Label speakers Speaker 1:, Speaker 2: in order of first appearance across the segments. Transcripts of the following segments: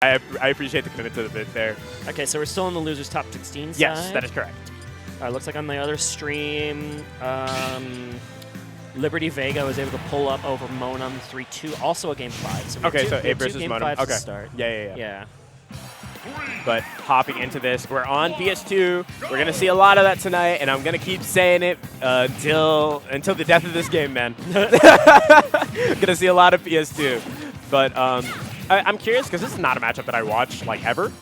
Speaker 1: I appreciate the commitment to the bit there.
Speaker 2: Okay, so we're still in the losers top 16 side.
Speaker 1: Yes, that is correct.
Speaker 2: Looks like on the other stream, Liberty Vega was able to pull up over Monum 3-2, also a game 5. So
Speaker 1: okay, so 8 versus
Speaker 2: game
Speaker 1: Monum. Okay.
Speaker 2: Start.
Speaker 1: Yeah. But hopping into this, we're on PS2. We're going to see a lot of that tonight, and I'm going to keep saying it until the death of this game, man. Going to see a lot of PS2. But I'm curious, because this is not a matchup that I watch, like, ever.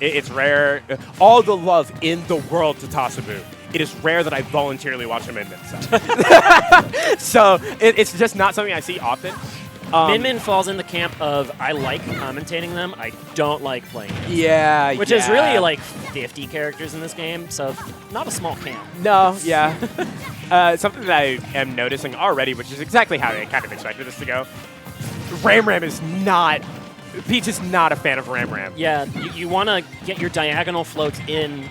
Speaker 1: It's rare. All the love in the world to Tasabu. It is rare that I voluntarily watch him in this. So it's just not something I see often.
Speaker 2: Min Min falls in the camp of I like commentating them, I don't like playing them.
Speaker 1: Yeah,
Speaker 2: Which is really like 50 characters in this game, so not a small camp.
Speaker 1: No, yeah. Something that I am noticing already, which is exactly how I kind of expected this to go. Ram Ram is not... Peach is not a fan of Ram Ram.
Speaker 2: Yeah, you want to get your diagonal floats in,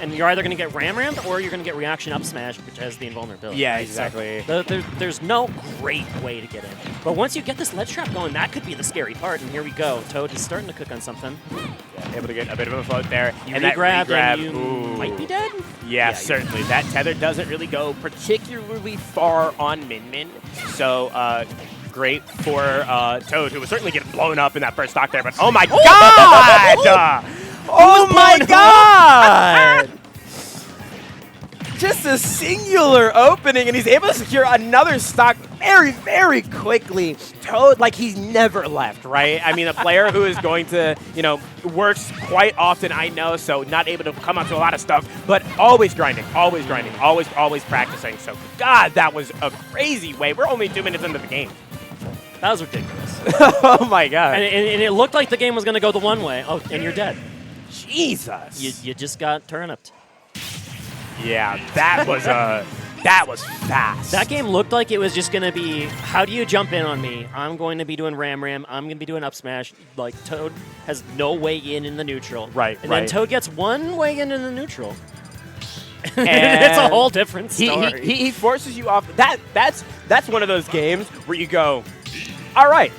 Speaker 2: and you're either going to get Ram Rammed or you're going to get reaction up smash, which has the invulnerability.
Speaker 1: Yeah, exactly.
Speaker 2: So there's no great way to get in. But once you get this ledge trap going, that could be the scary part, and here we go. Toad is starting to cook on something.
Speaker 1: Yeah, able to get a bit of a float there.
Speaker 2: You
Speaker 1: and
Speaker 2: regrab,
Speaker 1: that
Speaker 2: and you might be dead?
Speaker 1: Yeah, certainly. That tether doesn't really go particularly far on Min Min. So, great for Toad, who was certainly getting blown up in that first stock there, but oh my god! Oh my god! Just a singular opening, and he's able to secure another stock very, very quickly. Toad, like, he's never left, right? I mean, a player who is going to, you know, works quite often, I know, so not able to come up to a lot of stuff, but always grinding, always practicing. So, God, that was a crazy way. We're only 2 minutes into the game.
Speaker 2: That was ridiculous.
Speaker 1: Oh my god.
Speaker 2: And it looked like the game was going to go the one way. Oh, and you're dead.
Speaker 1: Jesus.
Speaker 2: You just got turniped.
Speaker 1: Yeah, that was fast.
Speaker 2: That game looked like it was just going to be, how do you jump in on me? I'm going to be doing Ram Ram. I'm going to be doing up smash. Like, Toad has no way in the neutral.
Speaker 1: Right,
Speaker 2: and then Toad gets one way into the neutral. And it's a whole different story.
Speaker 1: He forces you off. That's one of those games where you go, all right,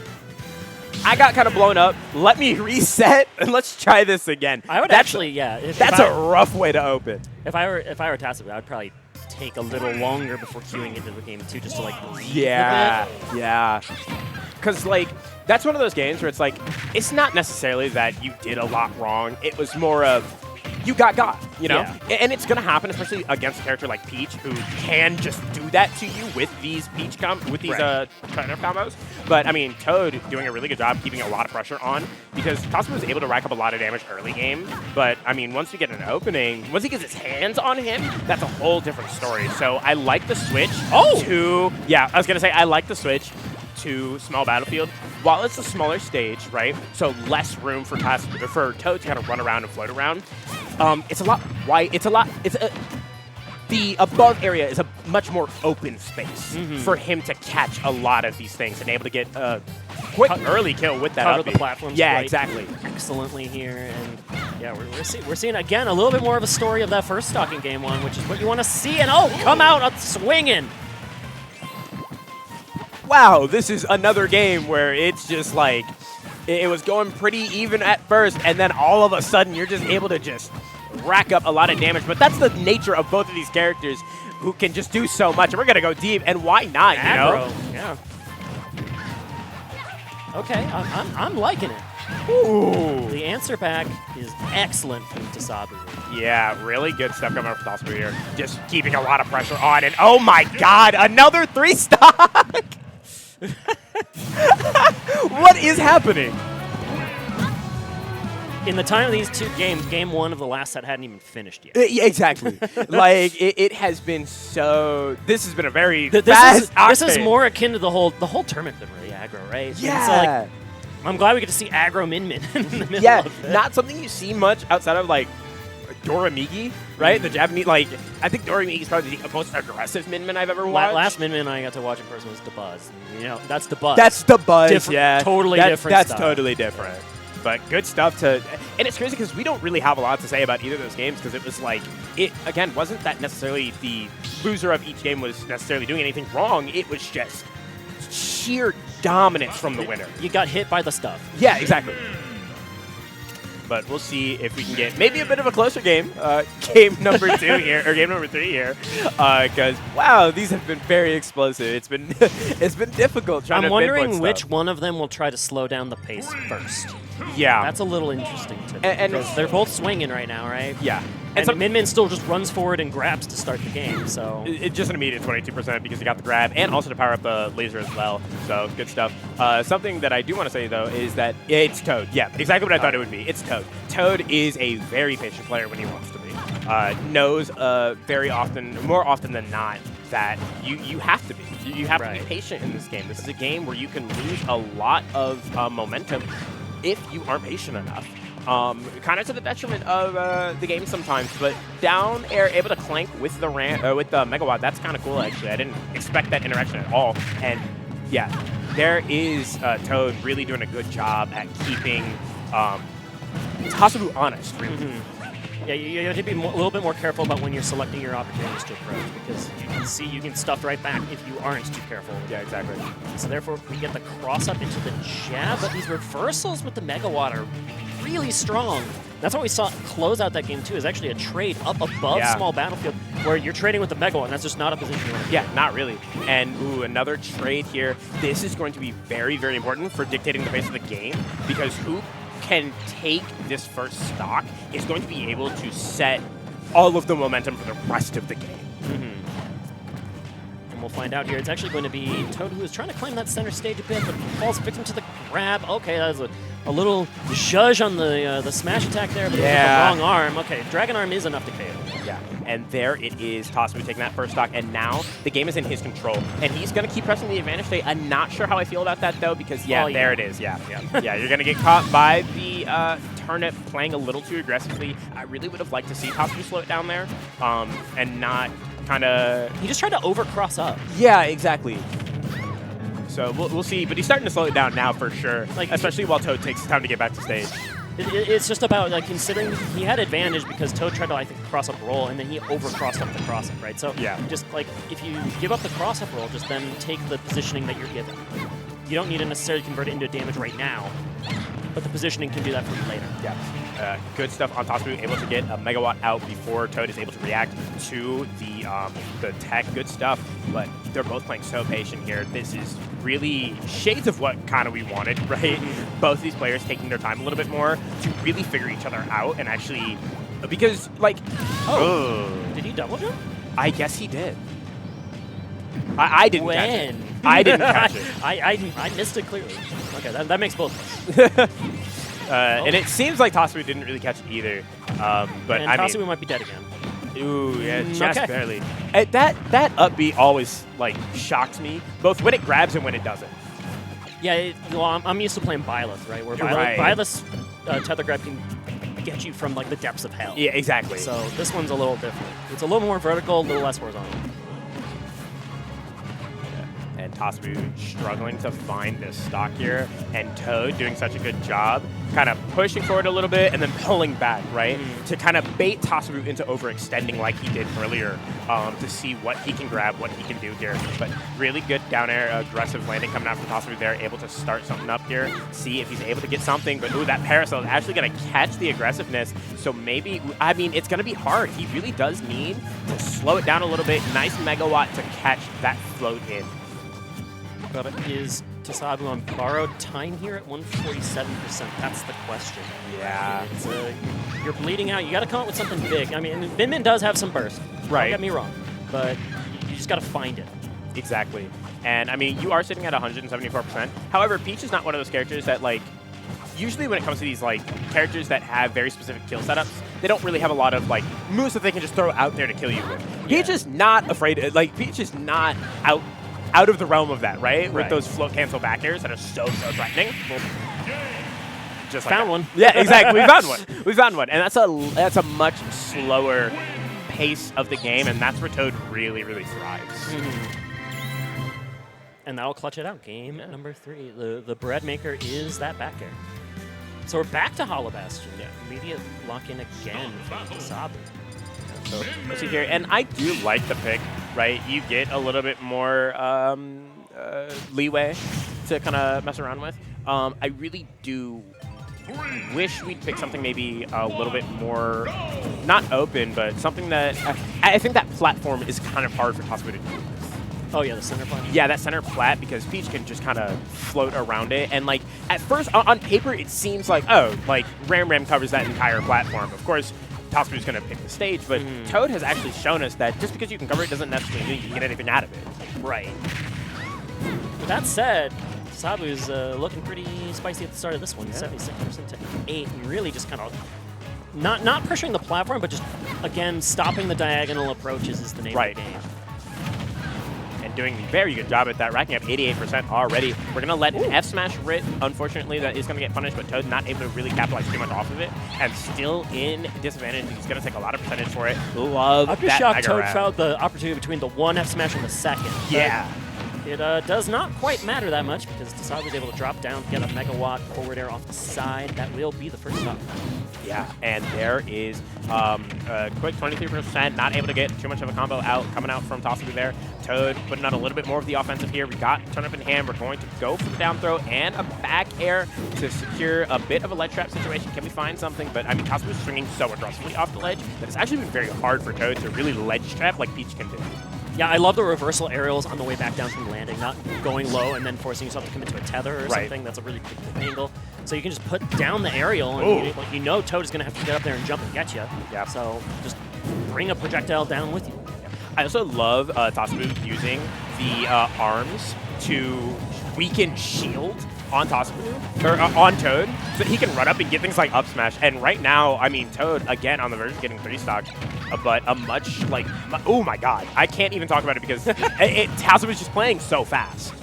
Speaker 1: I got kind of blown up. Let me reset and let's try this again.
Speaker 2: I would actually, yeah.
Speaker 1: That's a rough way to open.
Speaker 2: If I were Tasabu, I would probably take a little longer before queuing into the game too, just to like breathe
Speaker 1: yeah,
Speaker 2: a bit.
Speaker 1: Yeah. Because like that's one of those games where it's like it's not necessarily that you did a lot wrong. It was more of you got, you know? Yeah. And it's going to happen, especially against a character like Peach, who can just do that to you with these trainer combos. But, I mean, Toad doing a really good job keeping a lot of pressure on, because Tasabu was able to rack up a lot of damage early game. But, I mean, once you get an opening, once he gets his hands on him, that's a whole different story. So I like the switch to... Yeah, I was going to say, I like the switch to small battlefield. While it's a smaller stage, right? So less room for Toad to kind of run around and float around. It's a lot wide. The above area is a much more open space for him to catch a lot of these things and able to get a quick early kill with that.
Speaker 2: Cover the platforms.
Speaker 1: Yeah, exactly.
Speaker 2: Excellently here, and yeah, we're seeing again a little bit more of a story of that first stock in game 1, which is what you want to see. And come out swinging.
Speaker 1: Wow, this is another game where it's just like, it was going pretty even at first, and then all of a sudden you're just able to just rack up a lot of damage. But that's the nature of both of these characters, who can just do so much. And we're going to go deep, and why not, you know?
Speaker 2: Yeah. Okay, I'm liking it.
Speaker 1: Ooh.
Speaker 2: The answer back is excellent from Tasabu.
Speaker 1: Yeah, really good stuff coming from Tasabu here. Just keeping a lot of pressure on, and oh my god, another 3-stock! What is happening?
Speaker 2: In the time of these two games, game 1 of the last set hadn't even finished yet.
Speaker 1: Yeah, exactly. Like, it has been so... This has been a very fast
Speaker 2: This is more akin to the whole tournament than really aggro, right?
Speaker 1: Yeah.
Speaker 2: So, like, I'm glad we get to see aggro Min Min in the middle of it.
Speaker 1: Not something you see much outside of, like, Doramigi, right? The Japanese, like, I think Doramigi is probably the most aggressive Min Min I've ever watched.
Speaker 2: Last Min Min I got to watch in person was the Buzz. You know, that's the Buzz.
Speaker 1: That's the Buzz, yeah.
Speaker 2: Totally different
Speaker 1: That's
Speaker 2: stuff.
Speaker 1: totally different. But good stuff to... And it's crazy because we don't really have a lot to say about either of those games, because it was like... It, again, wasn't that necessarily the loser of each game was necessarily doing anything wrong. It was just sheer dominance from the winner.
Speaker 2: You got hit by the stuff.
Speaker 1: Yeah, exactly. but we'll see if we can get maybe a bit of a closer game, game number 2 here, or game number 3 here, because wow, these have been very explosive. It's been it's been difficult trying to
Speaker 2: I'm wondering
Speaker 1: pinpoint
Speaker 2: which
Speaker 1: stuff.
Speaker 2: one of them will try to slow down the pace first.
Speaker 1: Yeah,
Speaker 2: That's a little interesting to me,
Speaker 1: And
Speaker 2: because they're both swinging right now, right?
Speaker 1: yeah.
Speaker 2: And
Speaker 1: some-
Speaker 2: Min Min still just runs forward and grabs to start the game, so...
Speaker 1: It's just an immediate 22% because he got the grab and also to power up the laser as well. So good stuff. Something that I do want to say though is that it's Toad. Yeah, exactly what I thought it would be. It's Toad. Toad is a very patient player when he wants to be. Knows very often, more often than not, that you have to be. You have to be patient in this game. This is a game where you can lose a lot of momentum if you aren't patient enough. Kind of to the detriment of the game sometimes, but down air able to clank with the with the Megawatt. That's kind of cool actually. I didn't expect that interaction at all. And yeah, there is Toad really doing a good job at keeping Tasabu honest. Really.
Speaker 2: Yeah, you have to be a little bit more careful about when you're selecting your opportunities to approach, because you can see you get stuffed right back if you aren't too careful.
Speaker 1: Yeah, exactly.
Speaker 2: So therefore, we get the cross up into the jab, but these reversals with the Megawatt are really strong. That's what we saw close out that game too, is actually a trade up above small battlefield where you're trading with the Megawatt, and that's just not a position you want to be.
Speaker 1: Yeah, not really. And ooh, another trade here. This is going to be very, very important for dictating the pace of the game, because who can take this first stock is going to be able to set all of the momentum for the rest of the game.
Speaker 2: And we'll find out here. It's actually going to be Toad, who is trying to claim that center stage a bit, but falls victim to the grab. Okay, that was a little zhuzh on the smash attack there, but it was the wrong arm. Okay, Dragon Arm is enough to KO.
Speaker 1: Yeah, and there it is, Tasabu taking that first stock, and now the game is in his control, and he's going to keep pressing the advantage state. I'm not sure how I feel about that, though, because, there it is. Yeah, you're going to get caught by the turnip playing a little too aggressively. I really would have liked to see Tasabu slow it down there and not kind of...
Speaker 2: He just tried to overcross up.
Speaker 1: Yeah, exactly. So we'll see, but he's starting to slow it down now for sure, especially while Toad takes time to get back to stage.
Speaker 2: It's just about considering he had advantage because Toad tried to, I think, cross up roll, and then he overcrossed up the cross up, right? So just if you give up the cross up roll, just then take the positioning that you're given. You don't need to necessarily convert it into damage right now, but the positioning can do that for you later.
Speaker 1: Yeah. Good stuff on Tasabu, able to get a Megawatt out before Toad is able to react to the tech. Good stuff, but they're both playing so patient here. This is really shades of what kind of we wanted, right? Both these players taking their time a little bit more to really figure each other out and actually, because
Speaker 2: did he double jump?
Speaker 1: I guess he did. I didn't catch it.
Speaker 2: When?
Speaker 1: I didn't catch it.
Speaker 2: I missed it clearly. Okay, that makes both.
Speaker 1: And it seems like Tasabu didn't really catch it either. But
Speaker 2: and Tasabu might be dead again.
Speaker 1: Ooh, yeah, just barely. That up B always shocks me, both when it grabs and when it doesn't.
Speaker 2: Yeah, I'm used to playing Byleth, right? Where Byleth's tether grab can get you from the depths of hell.
Speaker 1: Yeah, exactly.
Speaker 2: So this one's a little different. It's a little more vertical, a little less horizontal.
Speaker 1: And Tasabu struggling to find this stock here, and Toad doing such a good job, kind of pushing forward a little bit and then pulling back, right? To kind of bait Tasabu into overextending like he did earlier, to see what he can grab, what he can do here. But really good down air aggressive landing coming out from Tasabu there, able to start something up here, see if he's able to get something. But ooh, that parasol is actually going to catch the aggressiveness. So maybe, I mean, it's going to be hard. He really does need to slow it down a little bit. Nice Megawatt to catch that float in.
Speaker 2: But is Tasabu on borrowed time here at 147%? That's the question.
Speaker 1: Yeah.
Speaker 2: It's, you're bleeding out. You got to come up with something big. I mean, Min Min does have some burst.
Speaker 1: Right.
Speaker 2: Don't get me wrong. But you just got to find it.
Speaker 1: Exactly. And, I mean, you are sitting at 174%. However, Peach is not one of those characters that, usually when it comes to these, characters that have very specific kill setups, they don't really have a lot of, moves that they can just throw out there to kill you with. Yeah. Peach is not afraid, Peach is not out of the realm of that, right? With those float cancel back airs that are so threatening. Well, just
Speaker 2: found one.
Speaker 1: Yeah, exactly. We found one. We found one. And that's a much slower pace of the game, and that's where Toad really, really thrives.
Speaker 2: And that'll clutch it out. Game number 3. The bread maker is that back air. So we're back to Hollow Bastion. Yeah. Immediate lock-in again from Tasabu.
Speaker 1: So let's see here. And I do like the pick, right? You get a little bit more leeway to kind of mess around with. I really do wish we'd pick something maybe a little bit more, not open, but something that I think that platform is kind of hard for Tasabu to do.
Speaker 2: Oh yeah, the center plat.
Speaker 1: Yeah, that center plat, because Peach can just kind of float around it. And like at first, on paper, it seems like, oh, like Ram covers that entire platform. Of course, Tasabu's going to pick the stage, but Toad has actually shown us that just because you can cover it doesn't necessarily mean you can get anything out of it.
Speaker 2: Right. With that said, Tasabu's looking pretty spicy at the start of this one. 76% to 8, and really just kind of not pressuring the platform, but just, again, stopping the diagonal approaches is the name of the game.
Speaker 1: And doing a very good job at that, racking up 88% already. We're going to let an F smash Rit, unfortunately, that is going to get punished, but Toad not able to really capitalize too much off of it, and still in disadvantage. He's going to take a lot of percentage for it. Love that.
Speaker 2: I'd be shocked Toad found the opportunity between the one F smash and the second.
Speaker 1: Yeah.
Speaker 2: It does not quite matter that much because Tasabu was able to drop down, get a megawatt forward air off the side. That will be the first stop.
Speaker 1: Yeah, and there is a quick 23%, not able to get too much of a combo out, coming out from Tasabu there. Toad putting out a little bit more of the offensive here. We got turn up in hand. We're going to go for the down throw and a back air to secure a bit of a ledge trap situation. Can we find something? But I mean, Tasabu's swinging so aggressively off the ledge that it's actually been very hard for Toad to really ledge trap like Peach can do.
Speaker 2: Yeah, I love the reversal aerials on the way back down from landing, not going low and then forcing yourself to come into a tether or something. That's a really quick angle. So you can just put down the aerial, and you know Toad is going to have to get up there and jump and get you. Yeah. So just bring a projectile down with you.
Speaker 1: I also love Tasabu using the arms to weaken shield on Tasabu, or on Toad, so he can run up and get things like up smash. And right now, I mean, Toad, again, on the verge of getting 3 stock, but a much, like, oh my god, I can't even talk about it because Tasabu's just playing so fast.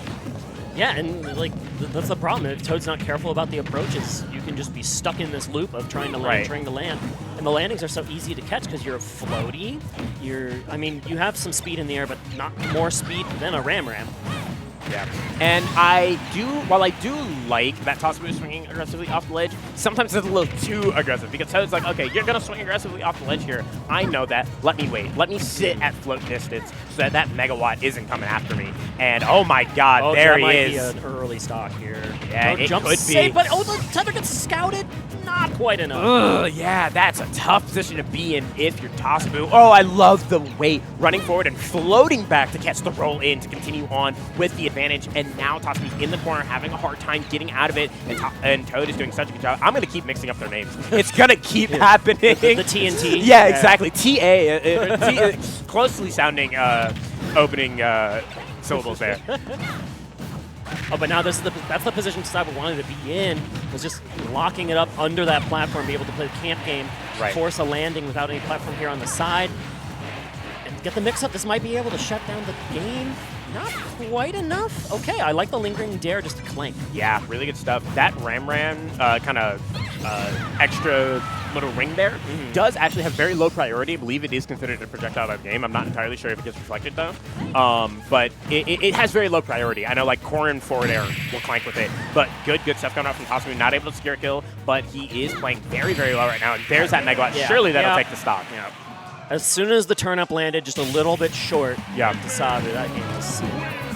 Speaker 2: Yeah, and like that's the problem. If Toad's not careful about the approaches, you can just be stuck in this loop of trying to land, trying to land. And the landings are so easy to catch because you're floaty. I mean, you have some speed in the air, but not more speed than a Ram.
Speaker 1: Yeah, and while I do like that Tasabu is swinging aggressively off the ledge, sometimes it's a little too aggressive because Toad's like, okay, you're going to swing aggressively off the ledge here. I know that. Let me wait. Let me sit at float distance so that megawatt isn't coming after me. And oh my god, there he is.
Speaker 2: That might be an early stock here.
Speaker 1: Yeah, it could
Speaker 2: be. But the tether gets scouted. Not quite enough.
Speaker 1: Ugh, yeah, that's a tough position to be in if you're Tasabu. Oh, I love the weight running forward and floating back to catch the roll in to continue on with the advantage. And now Tasabu's in the corner having a hard time getting out of it, and Toad is doing such a good job. I'm going to keep mixing up their names. It's going to keep happening.
Speaker 2: The TNT.
Speaker 1: Yeah, exactly. TA, closely sounding opening syllables there.
Speaker 2: Oh, but now that's the position Tasabu wanted to be in, was just locking it up under that platform, be able to play the camp game, force a landing without any platform here on the side, and get the mix-up. This might be able to shut down the game. Not quite enough. Okay, I like the lingering dare just to clank.
Speaker 1: Yeah, really good stuff. That Ram kind of extra little ring there does actually have very low priority. I believe it is considered a projectile of the game. I'm not entirely sure if it gets reflected though. But it has very low priority. I know like Corrin forward air will clank with it, but good stuff coming out from Tasabu. Not able to secure a kill, but he is playing very, very low right now. And there's that megawatt. Yeah. Surely that'll take the stock. Yeah.
Speaker 2: As soon as the turn-up landed just a little bit short, Tasabu, that game was sealed.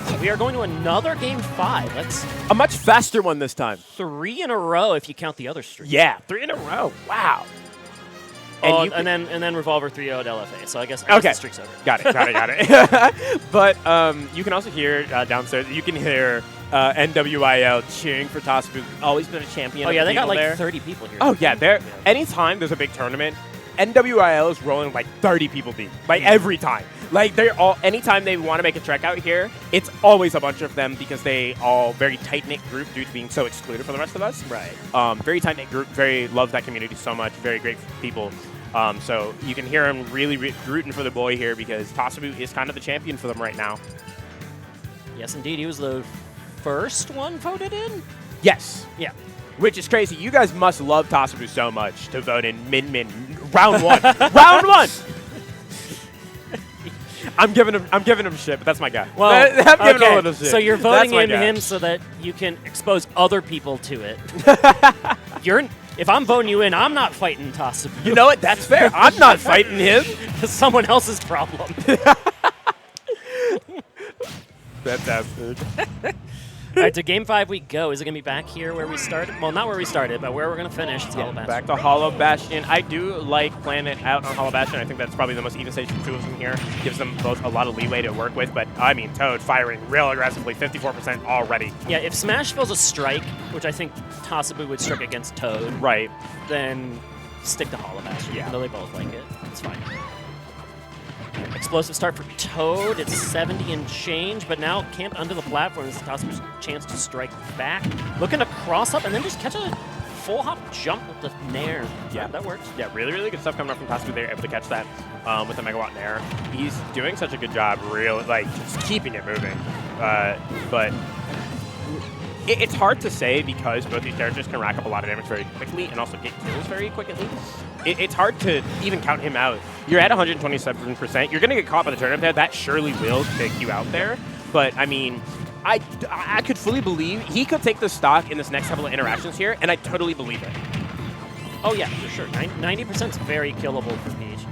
Speaker 2: So we are going to another Game 5. That's
Speaker 1: a much faster one this time.
Speaker 2: 3 in a row if you count the other streak.
Speaker 1: Yeah, 3 in a row. Wow.
Speaker 2: And then Revolver 3-0'd LFA. So I guess the streak's over.
Speaker 1: Got it. But you can also hear downstairs, you can hear NWIL cheering for Tasabu. Always been a champion.
Speaker 2: Oh yeah, they got like
Speaker 1: there.
Speaker 2: 30 people here.
Speaker 1: Oh yeah, anytime there's a big tournament, NWIL is rolling like 30 people deep, like every time. Like anytime they want to make a trek out here, it's always a bunch of them because they all very tight-knit group due to being so excluded from the rest of us.
Speaker 2: Right.
Speaker 1: Very tight-knit group, love that community so much, very great people. So you can hear him really rooting for the boy here because Tasabu is kind of the champion for them right now.
Speaker 2: Yes, indeed. He was the first one voted in?
Speaker 1: Yes.
Speaker 2: Yeah.
Speaker 1: Which is crazy. You guys must love Tasabu so much to vote in Min round 1. Round 1. I'm giving him shit, but that's my guy.
Speaker 2: Well,
Speaker 1: I'm giving a little shit.
Speaker 2: So you're voting in him so that you can expose other people to it. If I'm voting you in, I'm not fighting Tasabu.
Speaker 1: You know what? That's fair. I'm not fighting him.
Speaker 2: It's someone else's problem.
Speaker 1: Fantastic.
Speaker 2: All right, to Game 5 we go. Is it going to be back here where we started? Well, not where we started, but where we're going to finish. It's Hollow Bastion.
Speaker 1: Back to Hollow Bastion. I do like playing it out on Hollow Bastion. I think that's probably the most even stage for two of them here. Gives them both a lot of leeway to work with, but I mean, Toad firing real aggressively, 54% already.
Speaker 2: Yeah, if Smash feels a strike, which I think Tasabu would strike against Toad,
Speaker 1: right,
Speaker 2: then stick to Hollow Bastion.
Speaker 1: Yeah.
Speaker 2: Though they both like it. It's fine. Explosive start for Toad. It's 70 and change, but now camped under the platform. This is Tasabu's chance to strike back. Looking to cross up and then just catch a full hop jump with the Nair.
Speaker 1: Yeah,
Speaker 2: that works.
Speaker 1: Yeah, really, really good stuff coming up from Tasabu. They're able to catch that with the Megawatt Nair. He's doing such a good job, really, like, just keeping it moving. But it's hard to say because both these characters can rack up a lot of damage very quickly and also get kills very quickly. It's hard to even count him out. You're at 127%. You're going to get caught by the turnip there. That surely will take you out there. But, I mean, I could fully believe he could take the stock in this next couple of interactions here, and I totally believe it.
Speaker 2: Oh, yeah, for sure. 90% is very killable for Peach.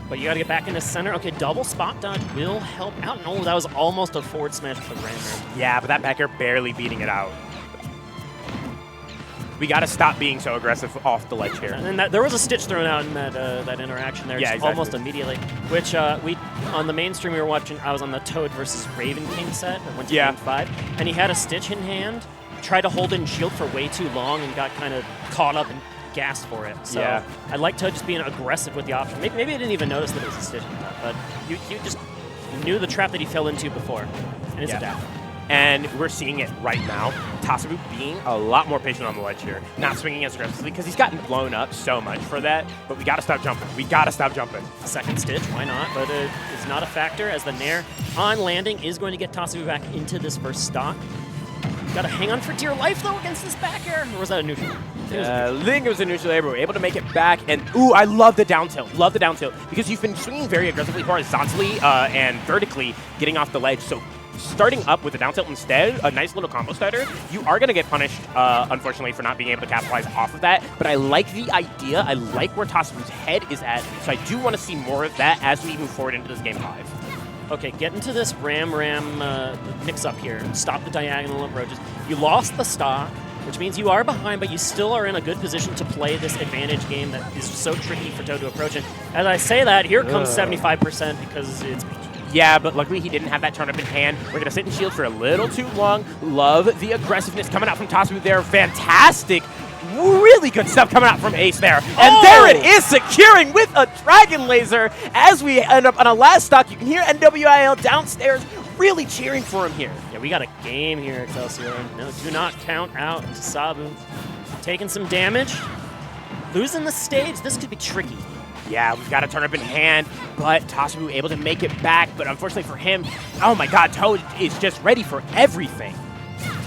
Speaker 2: But you got to get back into center. Okay, double spot dodge will help out. No, that was almost a forward smash with the Rammer.
Speaker 1: Yeah, but that back air barely beating it out. We got to stop being so aggressive off the ledge here.
Speaker 2: And there was a Stitch thrown out in that interaction there,
Speaker 1: yeah, exactly.
Speaker 2: Almost immediately. Which on the main stream we were watching, I was on the Toad versus Raven King set. I went to Game 5, and he had a Stitch in hand, tried to hold in shield for way too long, and got kind of caught up and gassed for it. So
Speaker 1: yeah.
Speaker 2: I like Toad just being aggressive with the option. Maybe I didn't even notice that it was a Stitch in that, but you just knew the trap that he fell into before, and it's adapted.
Speaker 1: And we're seeing it right now. Tasabu being a lot more patient on the ledge here, not swinging as aggressively because he's gotten blown up so much for that. But we got to stop jumping. We got to stop jumping.
Speaker 2: Second Stitch, why not? But it's not a factor as the Nair on landing is going to get Tasabu back into this first stock. Got to hang on for dear life, though, against this back air. Or was that a neutral?
Speaker 1: I think it was a neutral air, but we're able to make it back. And, ooh, I love the down tilt. Love the down tilt. Because you've been swinging very aggressively horizontally and vertically getting off the ledge. So starting up with a down tilt instead, a nice little combo starter, you are going to get punished, unfortunately, for not being able to capitalize off of that. But I like the idea. I like where Tasabu's head is at. So I do want to see more of that as we move forward into this Game 5.
Speaker 2: Okay, get into this Ram mix-up here. Stop the diagonal approaches. You lost the stock, which means you are behind, but you still are in a good position to play this advantage game that is so tricky for Toad to approach. And as I say that, here comes 75% because it's Peach.
Speaker 1: Yeah, but luckily he didn't have that turn up in hand. We're going to sit in shield for a little too long. Love the aggressiveness coming out from Tasabu there. Fantastic. Really good stuff coming out from Ace there. And there it is, securing with a Dragon Laser as we end up on a last stock. You can hear NWIL downstairs really cheering for him here.
Speaker 2: Yeah, we got a game here, Excelsior. No, do not count out Tasabu. Taking some damage. Losing the stage. This could be tricky.
Speaker 1: Yeah, we've got a turn up in hand, but Tasabu able to make it back. But unfortunately for him, oh my god, Toad is just ready for everything.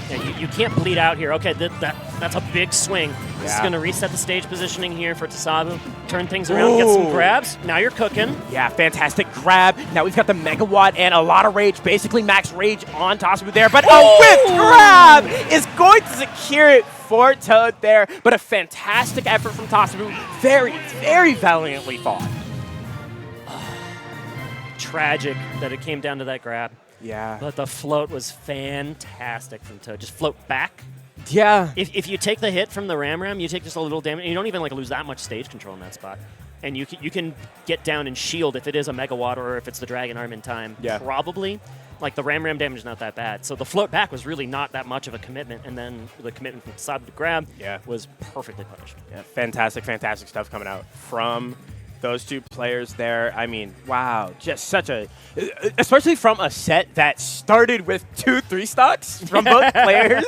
Speaker 2: Yeah, you can't bleed out here. Okay, that's a big swing. This is going to reset the stage positioning here for Tasabu. Turn things around, get some grabs. Now you're cooking.
Speaker 1: Yeah, fantastic grab. Now we've got the Megawatt and a lot of rage, basically max rage on Tasabu there. But a whipped grab is going to secure it for Toad there. But a fantastic effort from Tasabu. Very, very valiantly fought.
Speaker 2: Tragic that it came down to that grab.
Speaker 1: Yeah.
Speaker 2: But the float was fantastic from Toad. Just float back.
Speaker 1: Yeah.
Speaker 2: If you take the hit from the Ram, you take just a little damage. And you don't even lose that much stage control in that spot. And you can get down and shield if it is a Megawatt or if it's the Dragon Arm in time.
Speaker 1: Yeah.
Speaker 2: Probably. Like the Ram damage is not that bad. So the float back was really not that much of a commitment. And then the commitment from Tasabu to grab was perfectly punished.
Speaker 1: Yeah, fantastic, fantastic stuff coming out from those two players there. I mean, wow, just such a, especially from a set that started with 2-3 stocks from both players.